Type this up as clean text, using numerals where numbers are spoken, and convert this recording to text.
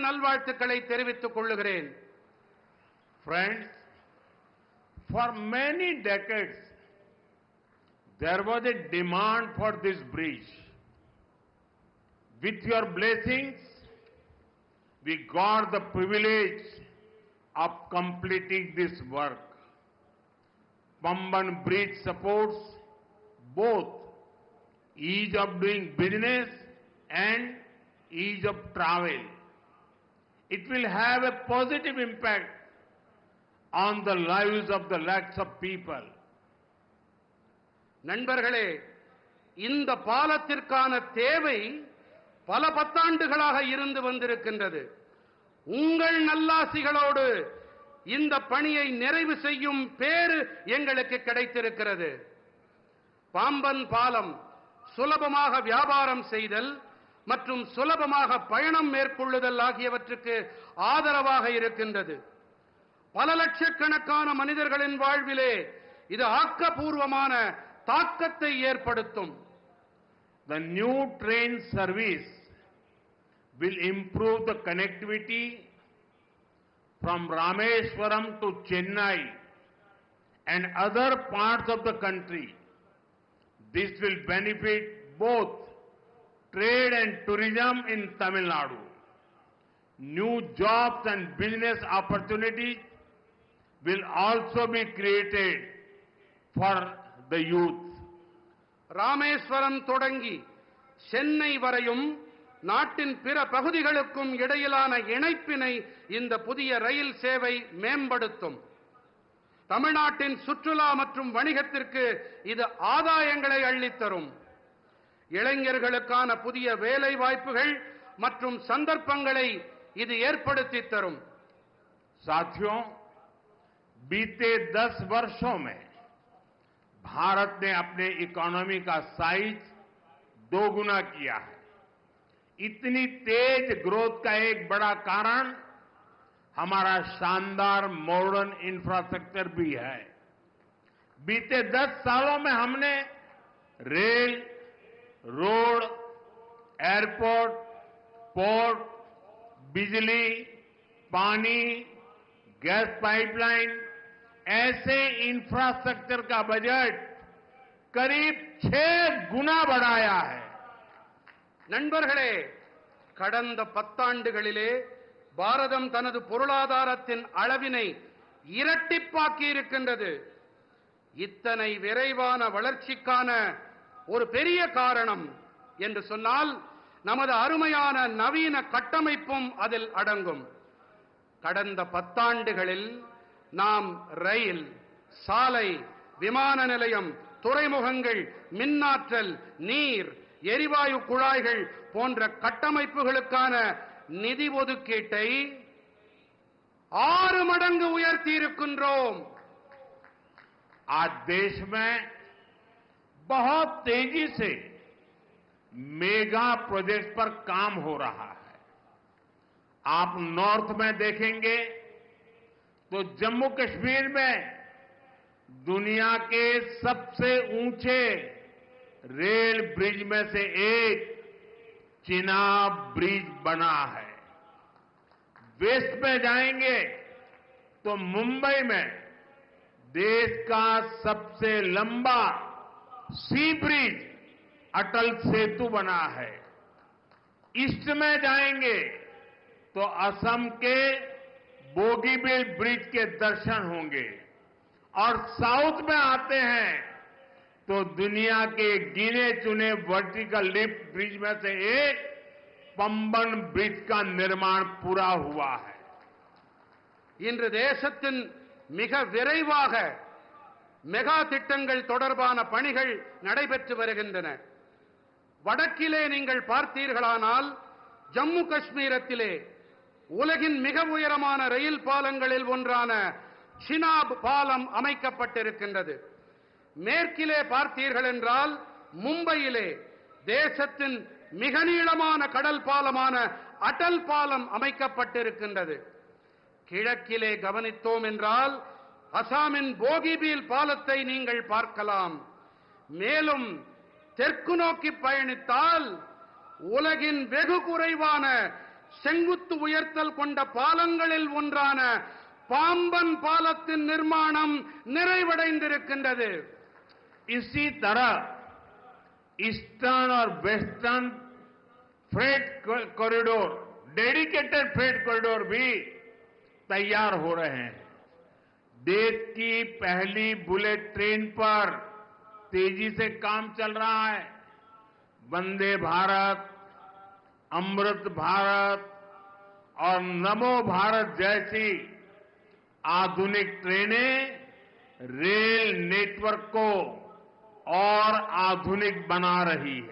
நல்வாழ்த்துக்களை தெரிவித்துக் கொள்கிறேன். Friends, for many decades there was a demand for this bridge. With your blessings, we got the privilege of completing this work. Pamban Bridge supports both ease of doing business and ease of travel. It will have a positive impact on the lives of the lakhs of people. நண்பர்களே, இந்த பாலத்திற்கான தேவை பல பத்தாண்டுகளாக இருந்து வந்திருக்கின்றது. உங்கள் நல்லாசிகளோடு இந்த பணியை நிறைவு செய்யும் பேறு எங்களுக்கு கிடைத்திருக்கிறது. பாம்பன் பாலம் சுலபமாக வியாபாரம் செய்தல் மற்றும் சுலபமாக பயணம் மேற்கொள்ளுதல் ஆகியவற்றுக்கு ஆதரவாக இருக்கின்றது. பல லட்சக்கணக்கான மனிதர்களின் வாழ்விலே இது ஆக்கப்பூர்வமான தாக்கத்தை ஏற்படுத்தும். The new train service will improve the connectivity from Rameswaram to Chennai and other parts of the country. This will benefit both trade and tourism in Tamil Nadu. New jobs and business opportunities will also be created for the youth. Rameswaram தொடங்கி சென்னை வரையும் நாட்டின் பிற பகுதிகளுக்கும் இடையிலான இணைப்பினை இந்த புதிய ரயில் சேவை மேம்படுத்தும். தமிழ்நாட்டின் சுற்றுலா மற்றும் வணிகத்திற்கு இது ஆதாயங்களை அள்ளித்தரும். இளைஞர்களுக்கான புதிய வேலை வாய்ப்புகள் மற்றும் சந்தர்ப்பங்களை இது ஏற்படுத்தி தரும். साथियों, बीते 10 वर्षों में भारत ने अपने इकोनॉमी का साइज दोगुना किया है. इतनी तेज ग्रोथ का एक बड़ा कारण हमारा शानदार मॉडर्न इंफ्रास्ट्रक्चर भी है. बीते 10 सालों में हमने रेल, रोड, एयरपोर्ट, पोर्ट, बिजली, पानी, गैस पाइपलाइन ऐसे इंफ्रास्ट्रक्चर का बजट करीब 6 गुना बढ़ाया है. நண்பர்களே, கடந்த 10 ஆண்டுகளிலே பாரதம் தனது பொருளாதாரத்தின் அளவினை இரட்டிப்பாக்கி இருக்கின்றது. இத்தனை விரைவான வளர்ச்சிக்கான ஒரு பெரிய காரணம் என்று சொன்னால் நமது அருமையான நவீன கட்டமைப்பும் அதில் அடங்கும். கடந்த 10 ஆண்டுகளில் நாம் ரயில், சாலை, விமான நிலையம், துறைமுகங்கள், மின்னாற்றல், நீர், எரிவாயு குழாய்கள் போன்ற கட்டமைப்புகளுக்கான நிதி ஒதுக்கீட்டை 6 மடங்கு உயர்த்தி இருக்கின்றோம். आज देश में बहुत तेजी से मेगा प्रोजेक्ट पर काम हो रहा है. आप नॉर्थ में देखेंगे तो जम्मू कश्मीर में दुनिया के सबसे ऊंचे रेल ब्रिज में से एक चिनाब ब्रिज बना है. वेस्ट में जाएंगे तो मुंबई में देश का सबसे लंबा सी ब्रिज अटल सेतु बना है. ईस्ट में जाएंगे तो असम के बोगीबील ब्रिज के दर्शन होंगे और साउथ में आते हैं तो दुनिया के गिने चुने वर्टिकल लिफ्ट ब्रिज में से एक पंबन ब्रिज का निर्माण पूरा हुआ है. இன்று தேசத்தின் மிக விரைவாக மெகா திட்டங்கள் தொடர்பான பணிகள் நடைபெற்று வருகின்றன. வடக்கிலே நீங்கள் பார்த்தீர்களானால் ஜம்மு காஷ்மீரத்திலே உலகின் மிக உயரமான ரயில் பாலங்களில் ஒன்றான சினாப் பாலம் அமைக்கப்பட்டிருக்கின்றது. மேற்கிலே பார்த்தீர்கள் என்றால் மும்பையிலே தேசத்தின் மிக நீளமான கடல் பாலமான அடல் பாலம் அமைக்கப்பட்டிருக்கின்றது. கிழக்கிலே கவனித்தோம் என்றால் அசாமின் போகிபீல் பாலத்தை நீங்கள் பார்க்கலாம். மேலும் தெற்கு நோக்கி பயணித்தால் உலகின் வெகு குறைவான செங்குத்து உயர்த்தல் கொண்ட பாலங்களில் ஒன்றான பாம்பன் பாலத்தின் நிர்மாணம் நிறைவடைந்திருக்கின்றது. इसी तरह ईस्टर्न और western freight corridor, dedicated freight corridor भी तैयार हो रहे हैं. देश की पहली बुलेट ट्रेन पर तेजी से काम चल रहा है. वंदे भारत, अमृत भारत और नमो भारत जैसी आधुनिक ट्रेनें रेल नेटवर्क को और आधुनिक बना रही है.